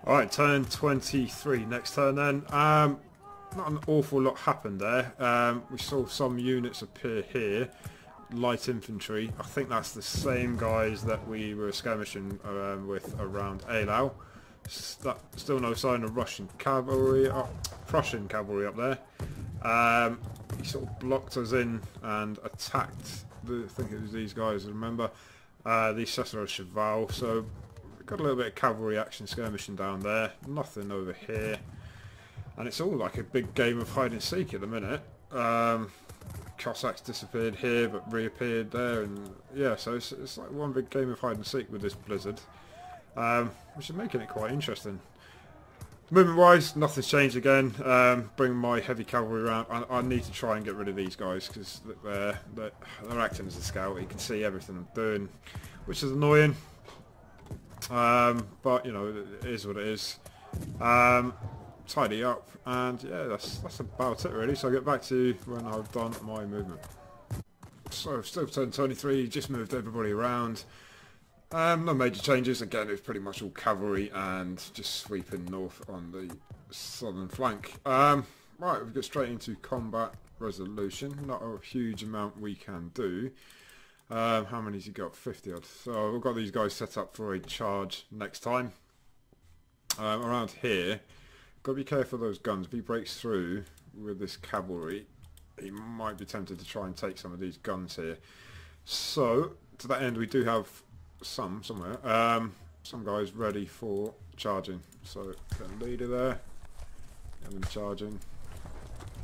Alright, turn 23. Next turn then. Not an awful lot happened there. We saw some units appear here. Light infantry. I think that's the same guys that we were skirmishing with around Eylau. Still no sign of Russian cavalry, Prussian cavalry up there. He sort of blocked us in and attacked, I think it was these guys, I remember, the Cesar Cheval. So we've got a little bit of cavalry action skirmishing down there. Nothing over here. And it's all like a big game of hide and seek at the minute. Cossacks disappeared here but reappeared there, and yeah, so it's like one big game of hide and seek with this blizzard, which is making it quite interesting. Movement wise, nothing's changed again. Bring my heavy cavalry around. I need to try and get rid of these guys because they're acting as a scout. You can see everything I'm doing, which is annoying, but you know, it is what it is. Tidy up, and yeah, that's about it really. So I'll get back to you when I've done my movement. So still turn 23, just moved everybody around. No major changes. Again, it's pretty much all cavalry and just sweeping north on the southern flank. Right, we'll get straight into combat resolution. Not a huge amount we can do. How many's he got? 50 odd. So we've got these guys set up for a charge next time. Around here, got to be careful of those guns. If he breaks through with this cavalry, he might be tempted to try and take some of these guns here. So to that end, we do have some guys ready for charging. So get a leader there, get them charging,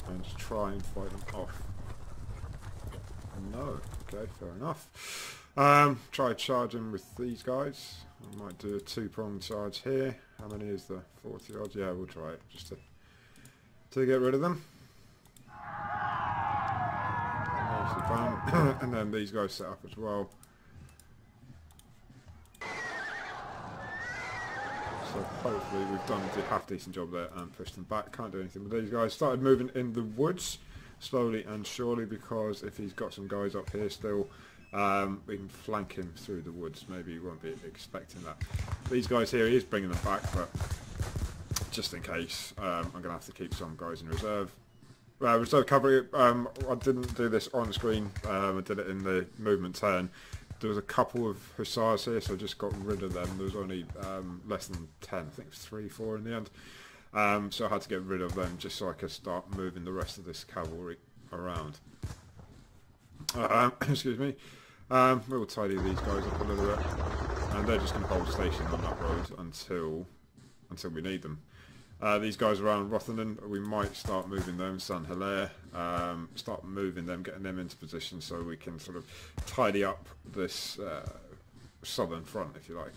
and just try and fight them off. No, okay, fair enough. Try charging with these guys. I might do a two-pronged charge here. How many is there? 40 odd? Yeah, we'll try it just to get rid of them. Nicely done. And then these guys set up as well. So hopefully we've done a half decent job there and pushed them back. Can't do anything with these guys. Started moving in the woods slowly and surely, because if he's got some guys up here still, we can flank him through the woods. Maybe you won't be expecting that. These guys here, he is bringing them back, but just in case, I'm going to have to keep some guys in reserve. Reserve cavalry, I didn't do this on screen, I did it in the movement turn. There was a couple of hussars here, so I just got rid of them. There was only less than 10, I think it was 3, 4 in the end. So I had to get rid of them just so I could start moving the rest of this cavalry around. Excuse me. We'll tidy these guys up a little bit, and they're just going to hold station on that road until we need them. These guys around Rotherham, we might start moving them. St Hilaire, start moving them, getting them into position so we can sort of tidy up this southern front, if you like.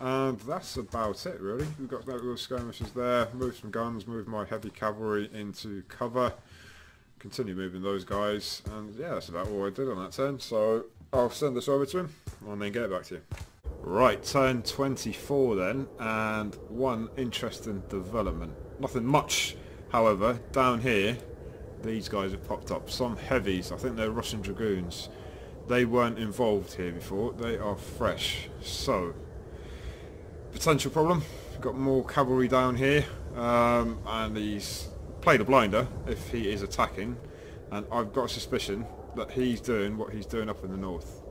And that's about it really. We've got no real skirmishes there. Move some guns, move my heavy cavalry into cover. Continue moving those guys, and yeah, that's about all I did on that turn. So I'll send this over to him and then get it back to you. Right, turn 24 then, and one interesting development. Nothing much, however. Down here, these guys have popped up. Some heavies, I think they're Russian dragoons. They weren't involved here before. They are fresh. So, potential problem. We've got more cavalry down here, and he's played a blinder if he is attacking, and I've got a suspicion that he's doing what he's doing up in the north.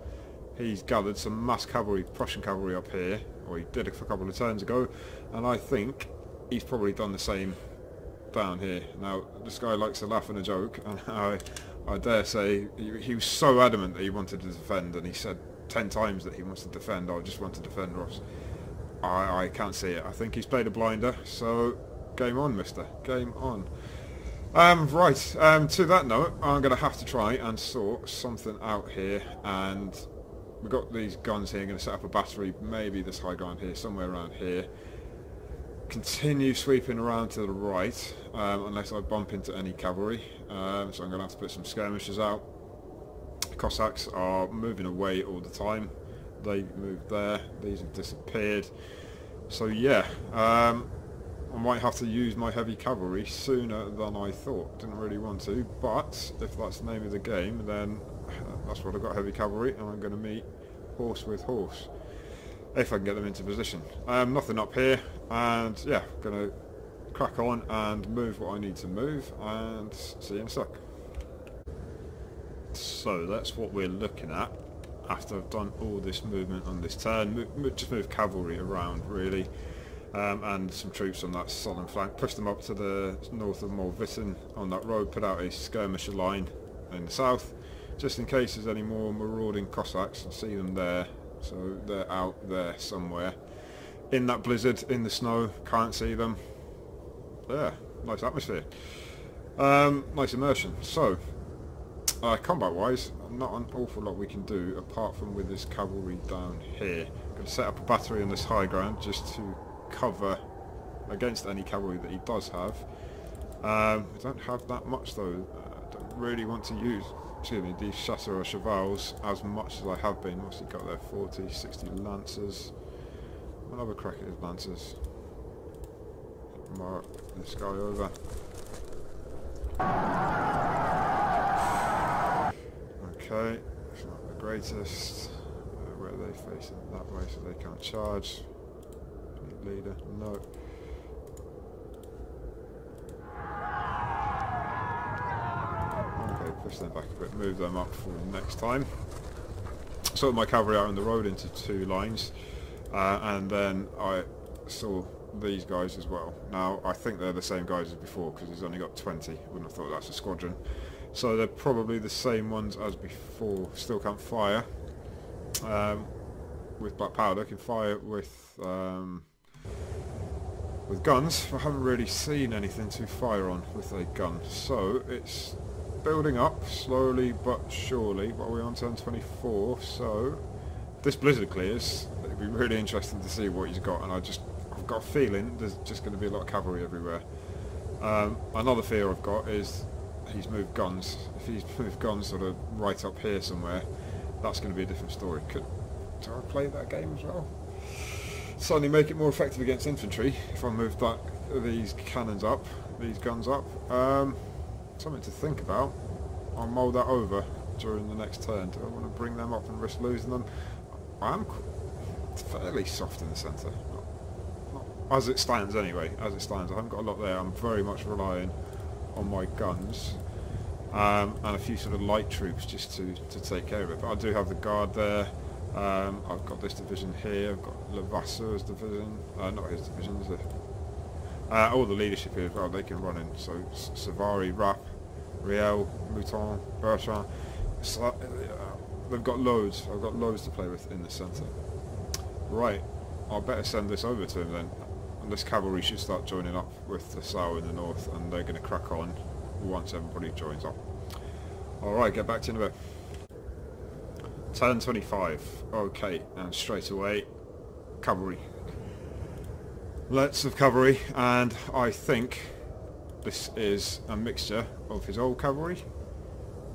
He's gathered some mass cavalry, Prussian cavalry up here, or he did it for a couple of turns ago, and I think he's probably done the same down here. Now this guy likes to laugh and a joke, and I dare say he was so adamant that he wanted to defend, and he said 10 times that he wants to defend. I just want to defend Ross. I can't see it. I think he's played a blinder, so game on, mister. Game on. Right, to that note, I'm going to have to try and sort something out here, and we've got these guns here. I'm going to set up a battery, maybe this high ground here, somewhere around here. Continue sweeping around to the right, unless I bump into any cavalry, so I'm going to have to put some skirmishers out. The Cossacks are moving away all the time. They moved there, these have disappeared. So yeah, I might have to use my heavy cavalry sooner than I thought. Didn't really want to, but if that's the name of the game, then that's what I've got, heavy cavalry, and I'm going to meet horse with horse. if I can get them into position. Nothing up here, and yeah, gonna crack on and move what I need to move, and see you in a sec. So that's what we're looking at after I've done all this movement on this turn. Just move cavalry around really, and some troops on that southern flank, push them up to the north of Molvitten on that road, put out a skirmisher line in the south just in case there's any more marauding Cossacks. I see them there, so they're out there somewhere in that blizzard, in the snow. Can't see them. Yeah, nice atmosphere, nice immersion. So combat wise, not an awful lot we can do apart from with this cavalry down here. I'm going to set up a battery on this high ground just to cover against any cavalry that he does have. I don't have that much though. I don't really want to use, excuse me, these chasseurs or chevals as much as I have been. What's he got there? 40, 60 lancers. I'll have a crack at his lancers. Mark this guy over. Okay, it's not the greatest. Where are they facing? That way, so they can't charge. Leader, no. Okay, push them back a bit, move them up for next time. Sort my cavalry out on the road into two lines, and then I saw these guys as well. Now I think they're the same guys as before because he's only got 20. Wouldn't have thought that's a squadron. So they're probably the same ones as before. Still can't fire with black powder. Can fire with guns. I haven't really seen anything to fire on with a gun. So it's building up slowly but surely. But we're on turn 24. So if this blizzard clears, it'd be really interesting to see what he's got. And I've got a feeling there's just going to be a lot of cavalry everywhere. Another fear I've got is he's moved guns. If he's moved guns sort of right up here somewhere, that's going to be a different story. Do I play that game as well? Suddenly make it more effective against infantry if I move these cannons up, these guns up. Something to think about. I'll mull that over during the next turn. Do I want to bring them up and risk losing them? I am fairly soft in the centre. Not as it stands anyway. As it stands, I haven't got a lot there. I'm very much relying on my guns and a few sort of light troops just to take care of it. But I do have the guard there. I've got this division here. I've got Levasseur's division. Not his division, is it? All the leadership here as well. They can run in. So Savary, Rapp, Riel, Mouton, Bertrand. They've got loads. I've got loads to play with in the centre. Right. I better send this over to him then. And this cavalry should start joining up with the Sau in the north, and they're going to crack on once everybody joins up. Alright, get back to you in a bit. Turn 25. Okay, and straight away, cavalry. Lots of cavalry, and I think this is a mixture of his old cavalry,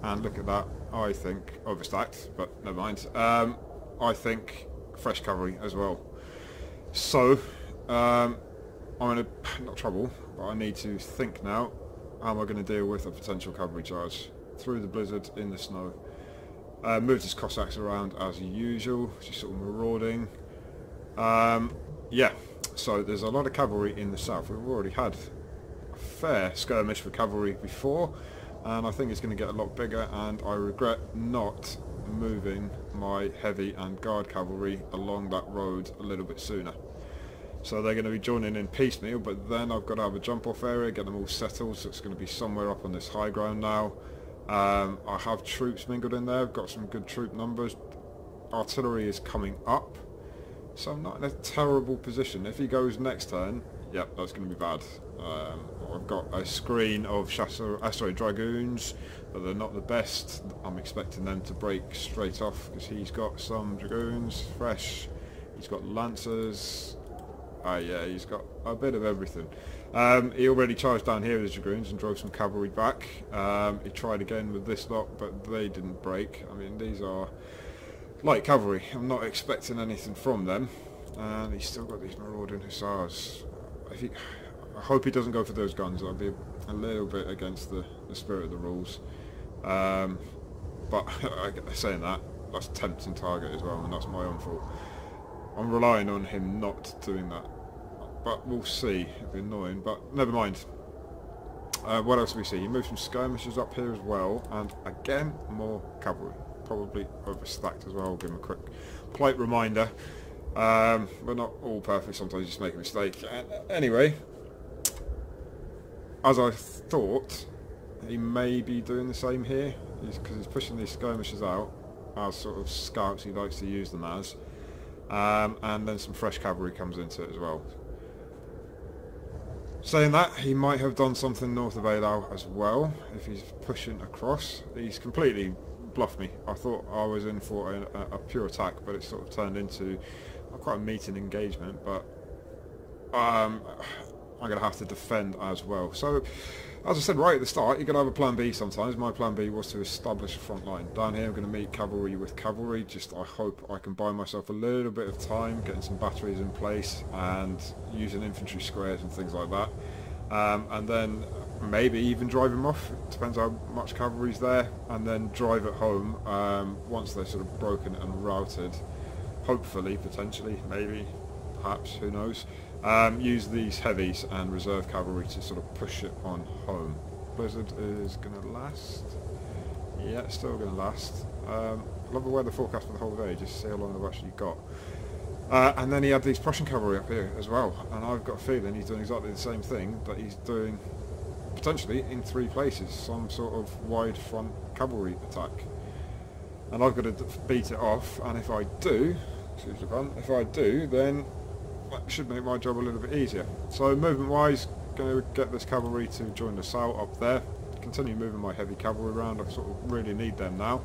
and look at that, I think, overstacked, but never mind. I think fresh cavalry as well. So, I'm in not trouble, but I need to think now. How am I going to deal with a potential cavalry charge through the blizzard in the snow? Moved his Cossacks around as usual, just sort of marauding. Yeah, so there's a lot of cavalry in the south. We've already had a fair skirmish for cavalry before, and I think it's going to get a lot bigger, and I regret not moving my heavy and guard cavalry along that road a little bit sooner. So they're going to be joining in piecemeal, but then I've got to have a jump off area, get them all settled, so it's going to be somewhere up on this high ground now. I have troops mingled in there. I've got some good troop numbers. Artillery is coming up, so I'm not in a terrible position. If he goes next turn, yep, that's going to be bad. I've got a screen of dragoons, but they're not the best. I'm expecting them to break straight off because he's got some dragoons fresh. He's got lancers. Yeah, he's got a bit of everything. He already charged down here with his dragoons and drove some cavalry back. He tried again with this lot, but they didn't break. I mean, these are light cavalry. I'm not expecting anything from them. And he's still got these marauding hussars. I hope he doesn't go for those guns. That'll be a little bit against the spirit of the rules. But saying that, that's tempting target as well, and that's my own fault. I'm relying on him not doing that. But we'll see. It'll be annoying, but never mind. What else do we see? He moves some skirmishers up here as well, and again, more cavalry. Probably overstacked as well. I'll give him a quick polite reminder. We're not all perfect, sometimes you just make a mistake. Anyway, as I thought, he may be doing the same here, because he's pushing these skirmishers out as sort of scouts he likes to use them as, and then some fresh cavalry comes into it as well. Saying that, he might have done something north of Eylau as well, if he's pushing across. He's completely bluffed me. I thought I was in for a pure attack, but it sort of turned into quite a meeting engagement, but I'm going to have to defend as well. So, as I said right at the start, you're going to have a plan B sometimes. My plan B was to establish a front line. Down here I'm going to meet cavalry with cavalry. Just I hope I can buy myself a little bit of time, getting some batteries in place and using infantry squares and things like that. And then maybe even drive them off. It depends how much cavalry's there. And then drive it home once they're sort of broken and routed. Hopefully, potentially, maybe, perhaps, who knows. Use these heavies and reserve cavalry to sort of push it on home. Blizzard is going to last. Yeah, it's still going to last. I love the weather forecast for the whole day, just to see how long they've actually got. And then he had these Prussian cavalry up here as well, and I've got a feeling he's doing exactly the same thing that he's doing potentially in 3 places, some sort of wide front cavalry attack. And I've got to beat it off, and if I do, excuse the pun, if I do, then that should make my job a little bit easier. So movement wise, going to get this cavalry to join the south up there, continue moving my heavy cavalry around. I sort of really need them now.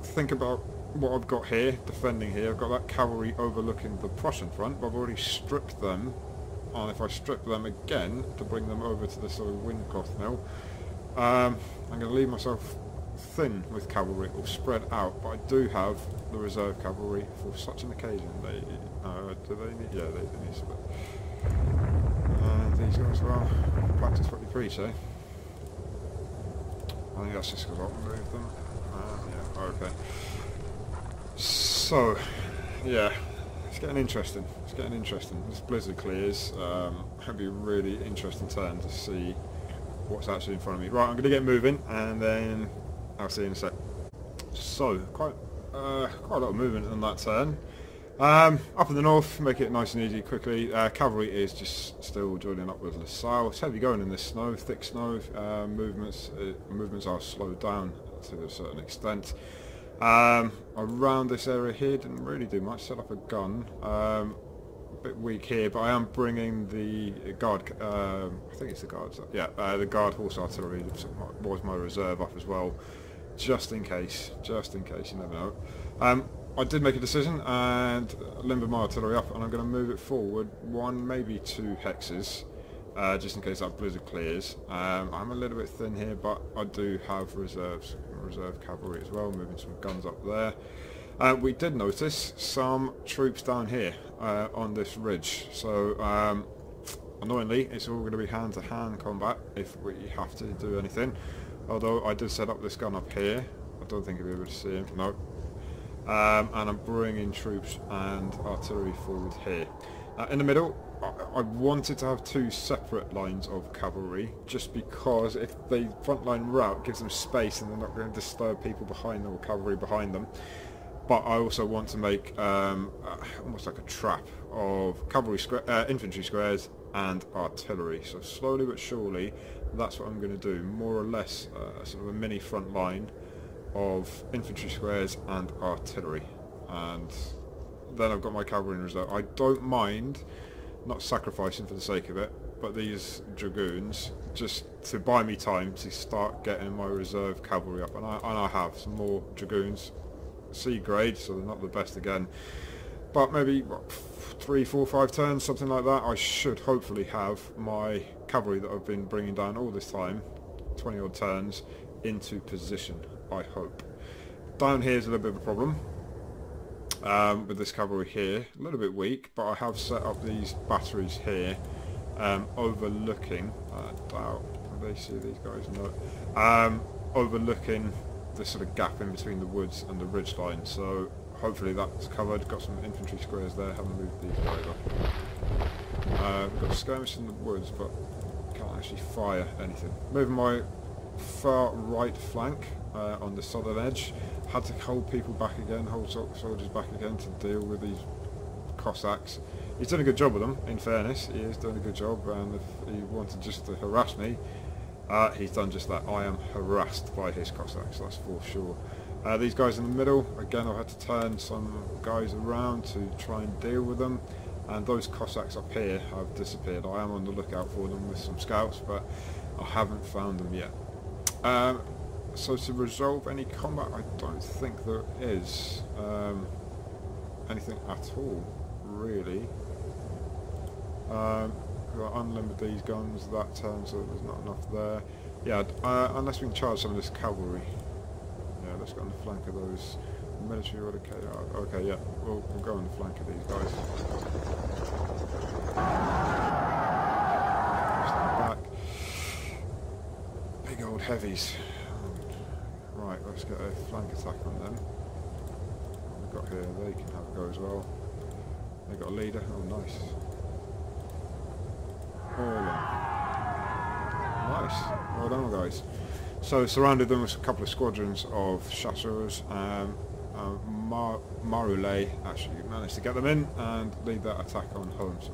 Think about what I've got here, defending here. I've got that cavalry overlooking the Prussian front, but I've already stripped them, and if I strip them again to bring them over to the sort of windcloth mill, I'm going to leave myself thin with cavalry, or spread out, but I do have the reserve cavalry for such an occasion. Do they need? Yeah, they need split. These guys, well, practice what you preach, eh? I think that's just because I'll remove them. Yeah, okay. So, yeah, it's getting interesting. It's getting interesting. This blizzard clears. It'll be a really interesting turn to see what's actually in front of me. Right, I'm going to get moving, and then I'll see you in a sec. So, quite a lot of movement on that turn. Up in the north, make it nice and easy quickly. Cavalry is just still joining up with LaSalle. It's heavy going in this snow, thick snow. Movements are slowed down to a certain extent. Around this area here, didn't really do much. Set up a gun. A bit weak here, but I am bringing the guard. I think it's the guards. Yeah, the guard horse artillery was my reserve up as well, just in case. Just in case, you never know. I did make a decision and limbered my artillery up, and I'm going to move it forward 1, maybe 2 hexes, just in case that blizzard clears. I'm a little bit thin here, but I do have reserve cavalry as well, moving some guns up there. We did notice some troops down here on this ridge, so annoyingly it's all going to be hand-to-hand combat if we have to do anything, although I did set up this gun up here. I don't think you'll be able to see him, no. And I'm bringing troops and artillery forward here. In the middle, I wanted to have 2 separate lines of cavalry, just because if the front line route gives them space and they're not going to disturb people behind them or cavalry behind them. But I also want to make almost like a trap of cavalry infantry squares and artillery. So slowly but surely, that's what I'm going to do. More or less sort of a mini front line of infantry squares and artillery, and then I've got my cavalry in reserve. I don't mind not sacrificing for the sake of it, but these dragoons, just to buy me time to start getting my reserve cavalry up, and I have some more dragoons, C grade, so they're not the best again, but maybe what, 3, 4, 5 turns, something like that. I should hopefully have my cavalry that I've been bringing down all this time, 20 odd turns, into position, I hope. Down here is a little bit of a problem with this cavalry here, a little bit weak, but I have set up these batteries here overlooking, I doubt they see these guys, no, overlooking this sort of gap in between the woods and the ridge line, so hopefully that's covered. Got some infantry squares there, haven't moved these guys up. We've got skirmish in the woods, but can't actually fire anything. Moving my far right flank on the southern edge. Had to hold people back again, hold soldiers back again to deal with these Cossacks. He's done a good job with them, in fairness. He is doing a good job, and if he wanted just to harass me, he's done just that. I am harassed by his Cossacks, that's for sure. These guys in the middle, again I've had to turn some guys around to try and deal with them, and those Cossacks up here have disappeared. I am on the lookout for them with some scouts, but I haven't found them yet. So to resolve any combat, I don't think there is anything at all, really. I'll unlimit these guns that turn, so there's not enough there. Yeah, unless we can charge some of this cavalry. Yeah, let's go on the flank of those military order. Okay, yeah, we'll go on the flank of these guys. Stand back. Big old heavies. Right, let's get a flank attack on them. What we've got here, they can have a go as well. They got a leader. Oh, nice. Nice. Well done, guys. So surrounded them with a couple of squadrons of chasseurs. Marulé actually managed to get them in and lead that attack on home. So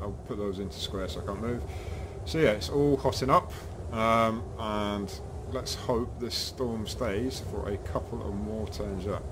I'll put those into square so I can't move. So yeah, it's all hotting up, and let's hope this storm stays for a couple of more turns up.